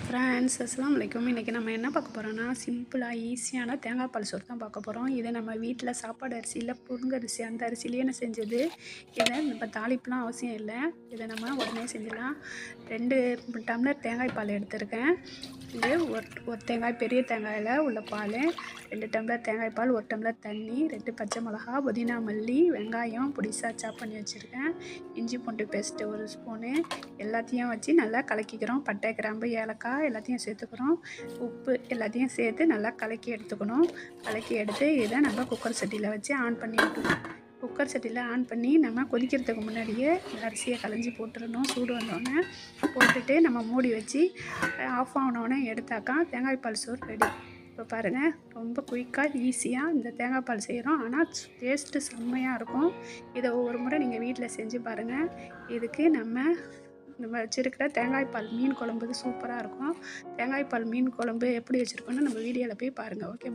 Friends அஸ்ஸலாமு அலைக்கும். இன்றைக்கி நம்ம என்ன பார்க்க போகிறோம்னா, சிம்பிளாக ஈஸியான தேங்காய் பால் சோறு தான் பார்க்க போகிறோம். இதை நம்ம வீட்டில் சாப்பாடு அரிசி இல்லை புழுங்கரிசி அந்த அரிசிலேயே நான் செஞ்சது. இதை நம்ம தாளிப்புலாம் அவசியம் இல்லை. இதை நம்ம உடனே செஞ்சிடலாம். 2 டம்ளர் தேங்காய் பால் எடுத்திருக்கேன். இது ஒரு தேங்காய், பெரிய தேங்காயில் உள்ள பால், 2 டம்ளர் தேங்காய் பால், 1 டம்ளர் தண்ணி, 2 பச்சை மிளகா, புதினா மல்லி, வெங்காயம் பொடிசாக சாப் பண்ணி வச்சுருக்கேன், இஞ்சி பூண்டு பேஸ்ட்டு 1 ஸ்பூனு, எல்லாத்தையும் வச்சு நல்லா கலக்கிக்கிறோம். பட்டை, கிராம்பு, ஏலக்காய் எல்லாத்தையும் சேர்த்துக்கிறோம். உப்பு எல்லாத்தையும் சேர்த்து நல்லா கலக்கி எடுத்துக்கணும். கலக்கி எடுத்து இதை நம்ம குக்கர் சட்டியில் வச்சு ஆன் பண்ணி விட்டுருவோம். குக்கர் சட்டியில் ஆன் பண்ணி நம்ம கொதிக்கிறதுக்கு முன்னாடியே அரிசியை களைஞ்சி போட்டுடணும். சூடு வந்தோடனே போட்டுட்டு நம்ம மூடி வச்சு ஆஃப் ஆனோடனே எடுத்தாக்கா தேங்காய் பால் சோறு ரெடி. இப்போ பாருங்கள், ரொம்ப குயிக்காக ஈஸியாக இந்த தேங்காய் பால் செய்கிறோம். ஆனால் டேஸ்ட்டு செம்மையாக இருக்கும். இதை ஒவ்வொரு முறை நீங்கள் வீட்டில் செஞ்சு பாருங்கள். இதுக்கு நம்ம வச்சுருக்கிற தேங்காய் பால் மீன் குழம்பு சூப்பராக இருக்கும். தேங்காய் பால் மீன் குழம்பு எப்படி வச்சுருக்கோன்னு நம்ம வீடியோவில் போய் பாருங்கள். ஓகே.